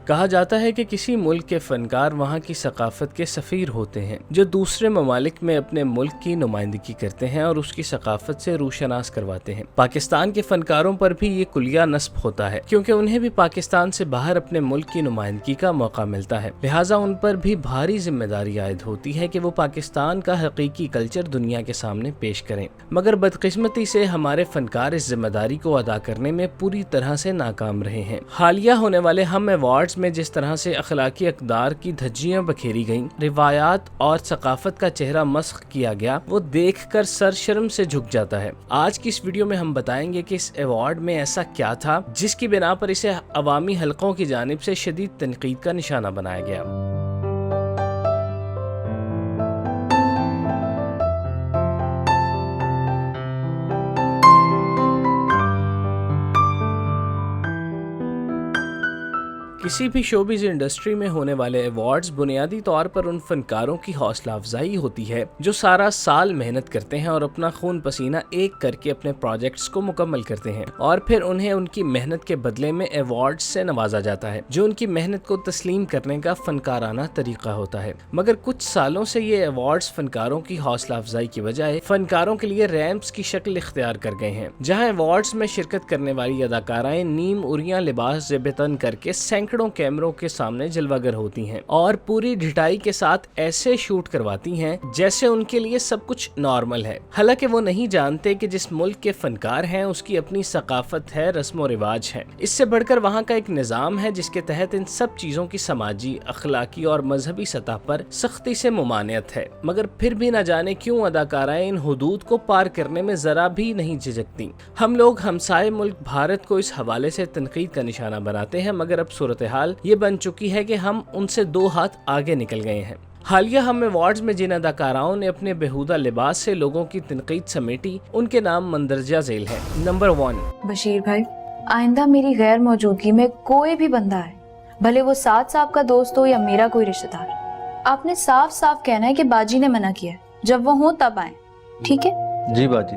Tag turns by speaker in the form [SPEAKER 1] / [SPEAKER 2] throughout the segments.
[SPEAKER 1] کہا جاتا ہے کہ کسی ملک کے فنکار وہاں کی ثقافت کے سفیر ہوتے ہیں جو دوسرے ممالک میں اپنے ملک کی نمائندگی کرتے ہیں اور اس کی ثقافت سے روشناس کرواتے ہیں۔ پاکستان کے فنکاروں پر بھی یہ کلیہ نصب ہوتا ہے کیونکہ انہیں بھی پاکستان سے باہر اپنے ملک کی نمائندگی کا موقع ملتا ہے، لہٰذا ان پر بھی بھاری ذمہ داری عائد ہوتی ہے کہ وہ پاکستان کا حقیقی کلچر دنیا کے سامنے پیش کریں، مگر بدقسمتی سے ہمارے فنکار اس ذمہ داری کو ادا کرنے میں پوری طرح سے ناکام رہے ہیں۔ حالیہ ہونے والے ہم ایوارڈز میں جس طرح سے اخلاقی اقدار کی دھجیاں بکھیری گئیں، روایات اور ثقافت کا چہرہ مسخ کیا گیا، وہ دیکھ کر سر شرم سے جھک جاتا ہے۔ آج کی اس ویڈیو میں ہم بتائیں گے کہ اس ایوارڈ میں ایسا کیا تھا جس کی بنا پر اسے عوامی حلقوں کی جانب سے شدید تنقید کا نشانہ بنایا گیا۔ کسی بھی شوبز انڈسٹری میں ہونے والے ایوارڈز بنیادی طور پر ان فنکاروں کی حوصلہ افزائی ہوتی ہے جو سارا سال محنت کرتے ہیں اور اپنا خون پسینہ ایک کر کے اپنے پروجیکٹس کو مکمل کرتے ہیں، اور پھر انہیں ان کی محنت کے بدلے میں ایوارڈز سے نوازا جاتا ہے جو ان کی محنت کو تسلیم کرنے کا فنکارانہ طریقہ ہوتا ہے۔ مگر کچھ سالوں سے یہ ایوارڈز فنکاروں کی حوصلہ افزائی کی بجائے فنکاروں کے لیے ریمپس کی شکل اختیار کر گئے ہیں، جہاں ایوارڈز میں شرکت کرنے والی اداکارائیں نیم عریاں لباس زیب تن کر کے سینکڑوں کیمروں کے سامنے جلوہ گر ہوتی ہیں اور پوری ڈھٹائی کے ساتھ ایسے شوٹ کرواتی ہیں جیسے ان کے لیے سب کچھ نارمل ہے، حالانکہ وہ نہیں جانتے کہ جس ملک کے فنکار ہیں اس کی اپنی ثقافت ہے، رسم و رواج ہے، اس سے بڑھ کر وہاں کا ایک نظام ہے جس کے تحت ان سب چیزوں کی سماجی، اخلاقی اور مذہبی سطح پر سختی سے ممانعت ہے، مگر پھر بھی نہ جانے کیوں اداکارائیں ان حدود کو پار کرنے میں ذرا بھی نہیں جھجکتی۔ ہم لوگ ہمسائے ملک بھارت کو اس حوالے سے تنقید کا نشانہ بناتے ہیں، مگر اب صورتحال یہ بن چکی ہے کہ ہم ان سے 2 ہاتھ آگے نکل گئے ہیں۔ حالیہ ہم ایوارڈز میں جن اداکاراؤں نے اپنے بےہودہ لباس سے لوگوں کی تنقید سمیٹی، ان کے نام مندرجہ ذیل ہیں۔ نمبر 1،
[SPEAKER 2] بشیر بھائی، آئندہ میری غیر موجودگی میں کوئی بھی بندہ ہے، بھلے وہ سعد صاحب کا دوست ہو یا میرا کوئی رشتہ دار، آپ نے صاف صاف کہنا ہے کہ باجی نے منع کیا ہے، جب وہ ہوں تب آئیں، ٹھیک ہے؟
[SPEAKER 3] جی باجی۔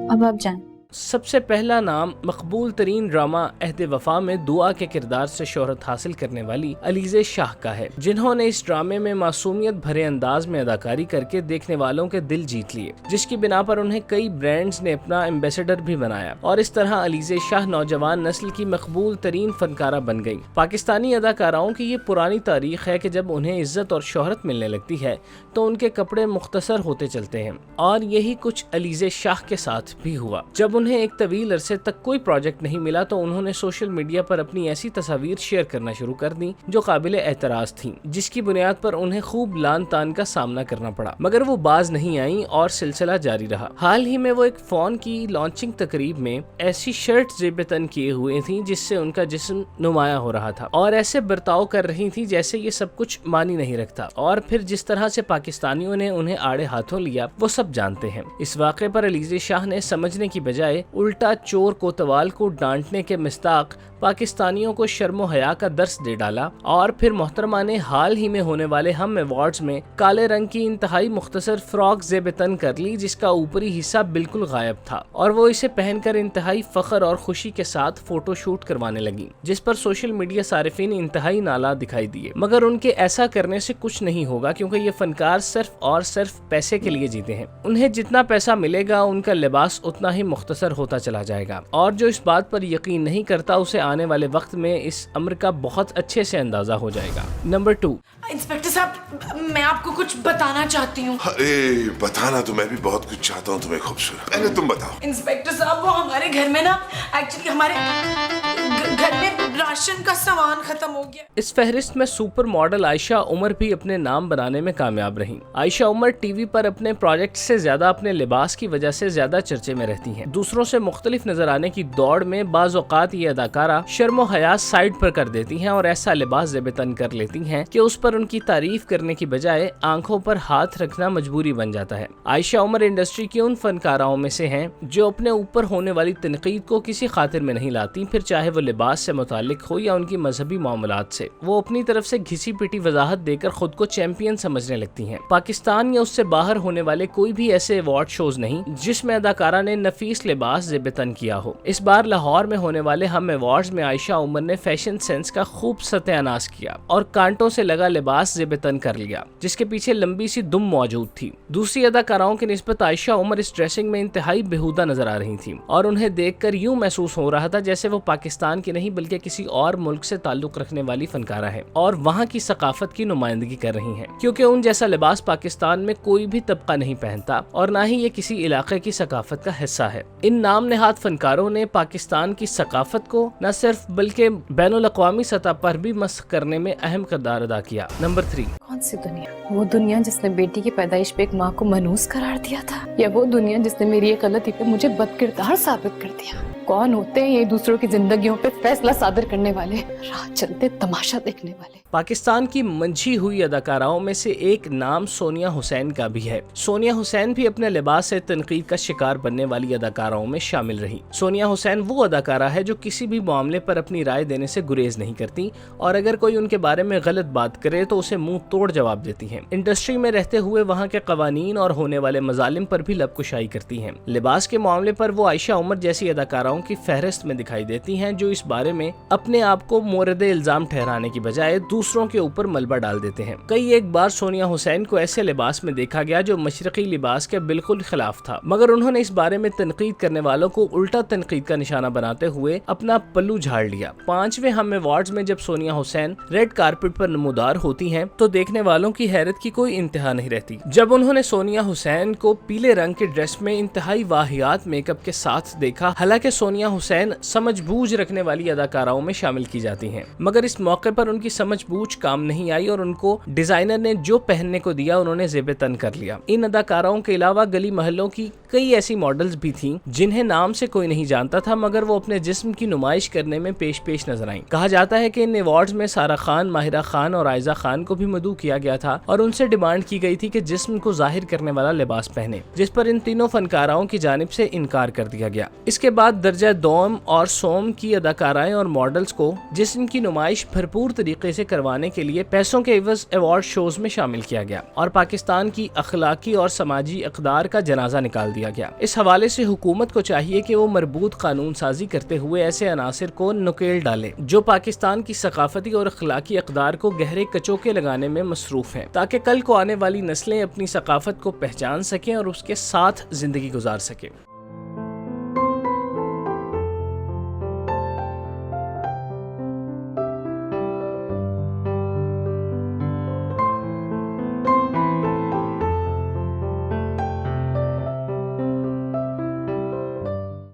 [SPEAKER 2] اب آپ جائیں۔
[SPEAKER 1] سب سے پہلا نام مقبول ترین ڈرامہ عہد وفا میں دعا کے کردار سے شہرت حاصل کرنے والی علیزہ شاہ کا ہے، جنہوں نے اس ڈرامے میں معصومیت بھرے انداز میں اداکاری کر کے دیکھنے والوں کے دل جیت لیے، جس کی بنا پر انہیں کئی برانڈز نے اپنا ایمبیسڈر بھی بنایا، اور اس طرح علیزہ شاہ نوجوان نسل کی مقبول ترین فنکارہ بن گئی۔ پاکستانی اداکاراؤں کی یہ پرانی تاریخ ہے کہ جب انہیں عزت اور شہرت ملنے لگتی ہے تو ان کے کپڑے مختصر ہوتے چلتے ہیں، اور یہی کچھ علیزہ شاہ کے ساتھ بھی ہوا۔ جب انہیں ایک طویل عرصے تک کوئی پروجیکٹ نہیں ملا تو انہوں نے سوشل میڈیا پر اپنی ایسی تصاویر شیئر کرنا شروع کر دیں جو قابل اعتراض تھیں، جس کی بنیاد پر انہیں خوب لان تان کا سامنا کرنا پڑا، مگر وہ باز نہیں آئیں اور سلسلہ جاری رہا۔ حال ہی میں وہ ایک فون کی لانچنگ تقریب میں ایسی شرٹ زیب تن کیے ہوئے تھیں جس سے ان کا جسم نمایاں ہو رہا تھا، اور ایسے برتاؤ کر رہی تھیں جیسے یہ سب کچھ معنی نہیں رکھتا، اور پھر جس طرح سے پاکستانیوں نے انہیں آڑے ہاتھوں لیا وہ سب جانتے ہیں۔ اس واقعے پر علیزہ شاہ نے سمجھنے کی بجائے الٹا چور کوتوال کو ڈانٹنے کے مصداق پاکستانیوں کو شرم و حیا کا درس دے ڈالا، اور پھر محترمہ نے حال ہی میں ہونے والے ہم ایوارڈز میں کالے رنگ کی انتہائی مختصر فراک زیب تن کر لی جس کا اوپری حصہ بالکل غائب تھا، اور وہ اسے پہن کر انتہائی فخر اور خوشی کے ساتھ فوٹو شوٹ کروانے لگی، جس پر سوشل میڈیا صارفین انتہائی نالا دکھائی دیے۔ مگر ان کے ایسا کرنے سے کچھ نہیں ہوگا کیونکہ یہ فنکار صرف اور صرف پیسے کے لیے جیتے ہیں، انہیں جتنا پیسہ ملے گا ان کا لباس اتنا ہی مختصر ہوتا چلا جائے گا، اور جو اس بات پر یقین نہیں کرتا اسے آنے والے وقت میں اس امر کا بہت اچھے سے اندازہ ہو جائے گا۔ نمبر 2،
[SPEAKER 4] انسپیکٹر صاحب، میں آپ کو کچھ بتانا چاہتی ہوں۔
[SPEAKER 5] ارے بتانا تو میں بھی بہت کچھ چاہتا ہوں تمہیں خوبصورت، پہلے تم بتاؤ۔
[SPEAKER 4] انسپیکٹر صاحب، وہ ہمارے گھر میں نا ایکچولی ہمارے گھر میں راشن کا سامان ختم ہو گیا۔
[SPEAKER 1] اس فہرست میں سپر ماڈل عائشہ عمر بھی اپنے نام بنانے میں کامیاب رہیں۔ عائشہ عمر ٹی وی پر اپنے پروجیکٹ سے زیادہ اپنے لباس کی وجہ سے زیادہ چرچے میں رہتی ہیں۔ دوسروں سے مختلف نظر آنے کی دوڑ میں بعض اوقات یہ اداکارہ شرم و حیا سائڈ پر کر دیتی ہیں اور ایسا لباس زیب تن کر لیتی ہیں کہ اس پر ان کی تعریف کرنے کی بجائے آنکھوں پر ہاتھ رکھنا مجبوری بن جاتا ہے۔ عائشہ عمر انڈسٹری کی ان فنکاراؤں میں سے ہیں جو اپنے اوپر ہونے والی تنقید کو کسی خاطر میں نہیں لاتی، پھر چاہے وہ لباس سے متعلق متعلق ہو یا ان کی مذہبی معاملات سے، وہ اپنی طرف سے گھسی پٹی وضاحت دے کر خود کو چیمپئن سمجھنے لگتی ہیں۔ پاکستان یا اس سے باہر ہونے والے کوئی بھی ایسے ایوارڈ شوز نہیں جس میں اداکارہ نے نفیس لباس زیب تن کیا ہو۔ اس بار لاہور میں ہونے والے ہم ایوارڈز میں عائشہ عمر نے فیشن سینس کا خوب ستیہ ناز کیا اور کانٹوں سے لگا لباس زیب تن کر لیا جس کے پیچھے لمبی سی دم موجود تھی۔ دوسری اداکاراؤں کی نسبت عائشہ عمر اس ڈریسنگ میں انتہائی بےہودہ نظر آ رہی تھیں اور انہیں دیکھ کر یوں محسوس ہو رہا تھا جیسے وہ پاکستان کی نہیں بلکہ کسی اور ملک سے تعلق رکھنے والی فنکارہ ہے اور وہاں کی ثقافت کی نمائندگی کر رہی ہیں، کیونکہ ان جیسا لباس پاکستان میں کوئی بھی طبقہ نہیں پہنتا اور نہ ہی یہ کسی علاقے کی ثقافت کا حصہ ہے۔ ان نام نہاد فنکاروں نے پاکستان کی ثقافت کو نہ صرف بلکہ بین الاقوامی سطح پر بھی مسخ کرنے میں اہم کردار ادا کیا۔ نمبر 3،
[SPEAKER 3] کون سی دنیا؟ وہ دنیا جس نے بیٹی کی پیدائش پہ ایک ماں کو منحوس قرار دیا تھا، یا وہ دنیا جس نے میری ایک غلطی پہ مجھے بد کردار ثابت کر دیا؟ کون ہوتے ہیں یہ دوسروں کی زندگیوں پہ فیصلہ صادر کرنے والے، راہ چلتے تماشا دیکھنے والے؟
[SPEAKER 1] پاکستان کی منجھی ہوئی اداکاراؤں میں سے ایک نام سونیا حسین کا بھی ہے۔ سونیا حسین بھی اپنے لباس سے تنقید کا شکار بننے والی اداکاراؤں میں شامل رہی۔ سونیا حسین وہ اداکارہ ہے جو کسی بھی معاملے پر اپنی رائے دینے سے گریز نہیں کرتی اور اگر کوئی ان کے بارے میں غلط بات کرے تو اسے منہ توڑ جواب دیتی ہیں۔ انڈسٹری میں رہتے ہوئے وہاں کے قوانین اور ہونے والے مظالم پر بھی لب کشائی کرتی ہیں۔ لباس کے معاملے پر وہ عائشہ عمر جیسی اداکاراؤں کی فہرست میں دکھائی دیتی ہیں جو اس بارے میں اپنے آپ کو مورد الزام ٹھہرانے کی بجائے دوسروں کے اوپر ملبہ ڈال دیتے ہیں۔ کئی ایک بار سونیا حسین کو ایسے لباس میں دیکھا گیا جو مشرقی لباس کے بالکل خلاف تھا، مگر انہوں نے اس بارے میں تنقید کرنے والوں کو الٹا تنقید کا نشانہ بناتے ہوئے اپنا پلو جھاڑ لیا۔ 5ویں ہم ایوارڈز میں جب سونیا حسین ریڈ کارپٹ پر نمودار ہوتی ہیں تو دیکھنے والوں کی حیرت کی کوئی انتہا نہیں رہتی جب انہوں نے سونیا حسین کو پیلے رنگ کے ڈریس میں انتہائی واہیات میک اپ کے ساتھ دیکھا۔ حالانکہ سونیا حسین سمجھ بوجھ رکھنے والی اداکاراؤں میں شامل کی جاتی ہیں، مگر اس موقع پر ان کی سمجھ بوجھ کام نہیں آئی اور ان کو ڈیزائنر نے جو پہننے کو دیا انہوں نے زیب تن کر لیا۔ ان اداکاراؤں کے علاوہ گلی محلوں کی کئی ایسی ماڈلز بھی تھیں جنہیں نام سے کوئی نہیں جانتا تھا مگر وہ اپنے جسم کی نمائش کرنے میں پیش نظر آئیں۔ کہا جاتا ہے کہ ان ایوارڈز میں سارہ خان، ماہرہ خان اور عائزہ خان کو بھی مدعو کیا گیا تھا اور ان سے ڈیمانڈ کی گئی تھی کہ جسم کو ظاہر کرنے والا لباس پہنے، جس پر ان تینوں فنکاراؤں کی جانب سے انکار کر دیا گیا۔ اس کے بعد درجہ دوم اور سوم کی اداکارائیں اور ماڈلز کو جسم کی نمائش بھرپور طریقے سے کروانے کے لیے پیسوں کے عوض ایوارڈ شوز میں شامل کیا گیا اور پاکستان کی اخلاقی اور سماجی اقدار کا جنازہ نکال دیا گیا۔ اس حوالے سے حکومت کو چاہیے کہ وہ مربوط قانون سازی کرتے ہوئے ایسے عناصر کو نکیل ڈالے جو پاکستان کی ثقافتی اور اخلاقی اقدار کو گہرے کچوکے لگانے میں مصروف ہیں، تاکہ کل کو آنے والی نسلیں اپنی ثقافت کو پہچان سکیں اور اس کے ساتھ زندگی گزار سکیں۔